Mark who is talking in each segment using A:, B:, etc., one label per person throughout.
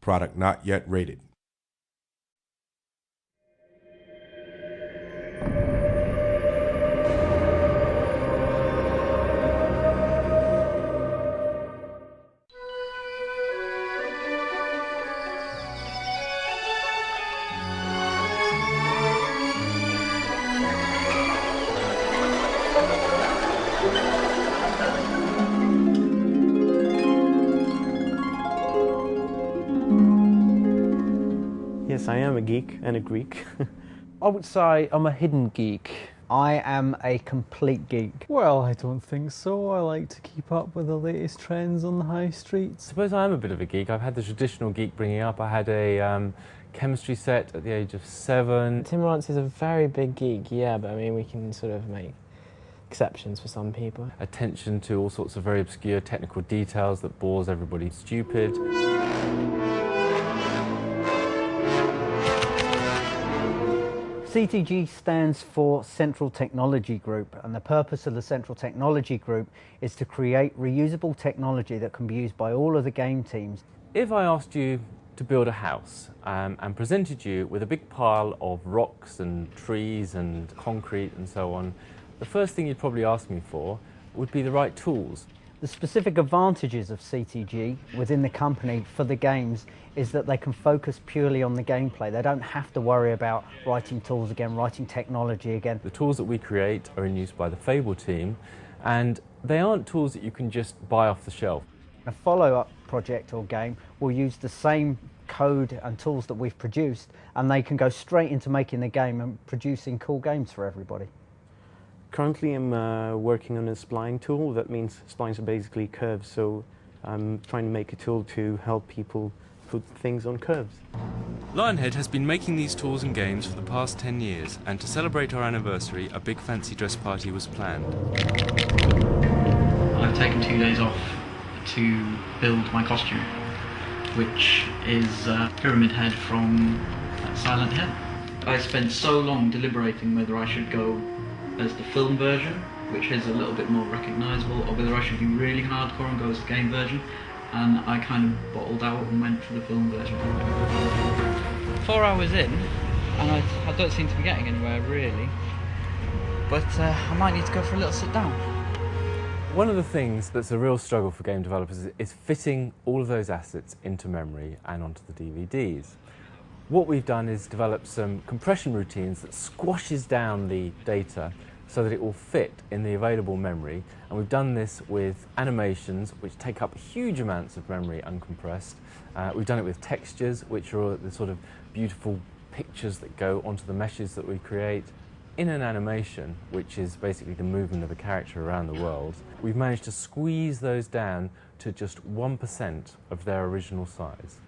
A: Product not yet rated.
B: Yes, I am a geek and a Greek.
C: I would say I'm a hidden geek.
D: I am a complete geek.
E: Well, I don't think so. I like to keep up with the latest trends on the high streets.
F: I suppose I am a bit of a geek. I've had the traditional geek bringing up. I had a chemistry set at the age of 7.
B: Tim Rance is a very big geek, yeah, but I mean, we can sort of make exceptions for some people.
F: Attention to all sorts of very obscure technical details that bores everybody stupid.
D: CTG stands for Central Technology Group, and the purpose of the Central Technology Group is to create reusable technology that can be used by all of the game teams.
F: If I asked you to build a house and presented you with a big pile of rocks and trees and concrete and so on, the first thing you'd probably ask me for would be the right tools.
D: The specific advantages of CTG within the company for the games is that they can focus purely on the gameplay. They don't have to worry about writing tools again, writing technology again.
F: The tools that we create are in use by the Fable team, and they aren't tools that you can just buy off the shelf.
D: A follow-up project or game will use the same code and tools that we've produced, and they can go straight into making the game and producing cool games for everybody.
B: Currently I'm working on a spline tool. That means splines are basically curves, so I'm trying to make a tool to help people put things on curves.
G: Lionhead has been making these tools and games for the past 10 years, and to celebrate our anniversary, a big fancy dress party was planned.
H: I've taken 2 days off to build my costume, which is Pyramid Head from Silent Hill. I spent so long deliberating whether I should go as the film version, which is a little bit more recognisable, or whether I should be really hardcore and go as the game version, and I kind of bottled out and went for the film version. 4 hours in, and I don't seem to be getting anywhere really, but I might need to go for a little sit down.
F: One of the things that's a real struggle for game developers is fitting all of those assets into memory and onto the DVDs. What we've done is develop some compression routines that squashes down the data so that it will fit in the available memory, and we've done this with animations which take up huge amounts of memory uncompressed. We've done it with textures, which are the sort of beautiful pictures that go onto the meshes that we create. In an animation, which is basically the movement of a character around the world, we've managed to squeeze those down to just 1% of their original size.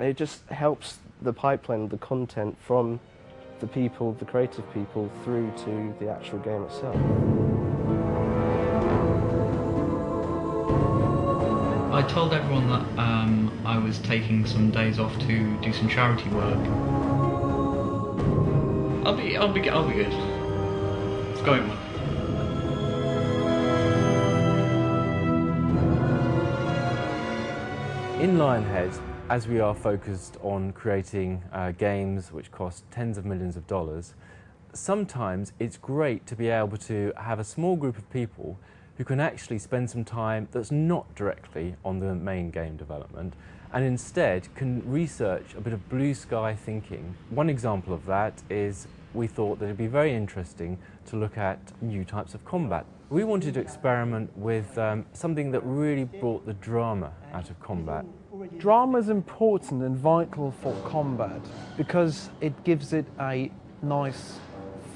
I: It just helps the pipeline, the content from the people, the creative people, through to the actual game itself.
H: I told everyone that I was taking some days off to do some charity work. I'll be good. It's going well.
F: In Lionhead, as we are focused on creating games which cost tens of millions of dollars, sometimes it's great to be able to have a small group of people who can actually spend some time that's not directly on the main game development, and instead can research a bit of blue sky thinking. One example of that is we thought that it'd be very interesting to look at new types of combat. We wanted to experiment with something that really brought the drama out of combat.
C: Drama is important and vital for combat because it gives it a nice,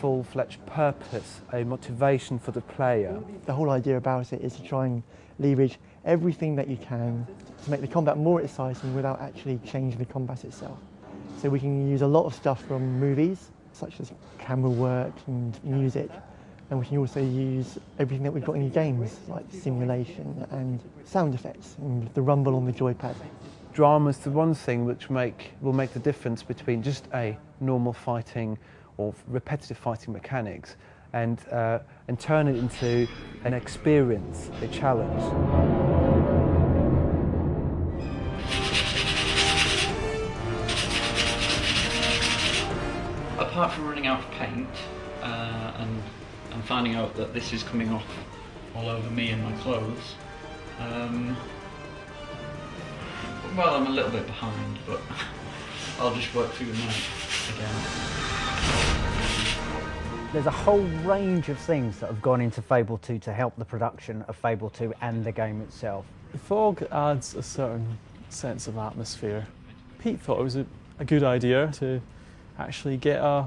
C: full-fledged purpose, a motivation for the player.
J: The whole idea about it is to try and leverage everything that you can to make the combat more exciting without actually changing the combat itself. So we can use a lot of stuff from movies, such as camera work and music, and we can also use everything that we've got in games, like simulation and sound effects and the rumble on the joypad.
C: Drama is the one thing which will make the difference between just a normal fighting or repetitive fighting mechanics and turn it into an experience, a challenge.
H: apart from running out of paint and finding out that this is coming off all over me and my clothes, well, I'm a little bit behind, but I'll just work through the night again.
D: There's a whole range of things that have gone into Fable 2 to help the production of Fable 2 and the game itself.
E: The fog adds a certain sense of atmosphere. Pete thought it was a good idea to actually get a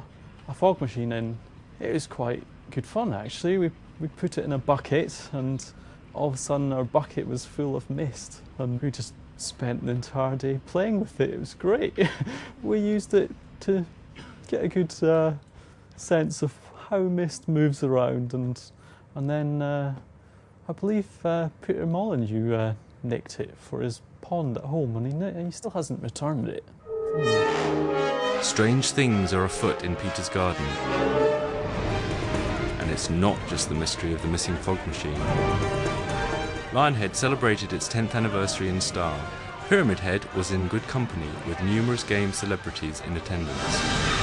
E: fog machine in. It was quite good fun actually. We put it in a bucket and all of a sudden our bucket was full of mist and we just spent the entire day playing with it. It was great. We used it to get a good sense of how mist moves around, and then I believe Peter Molyneux nicked it for his pond at home, and he still hasn't returned it.
G: Strange things are afoot in Peter's garden. And it's not just the mystery of the missing fog machine. Lionhead celebrated its 10th anniversary in style. Pyramid Head was in good company with numerous game celebrities in attendance.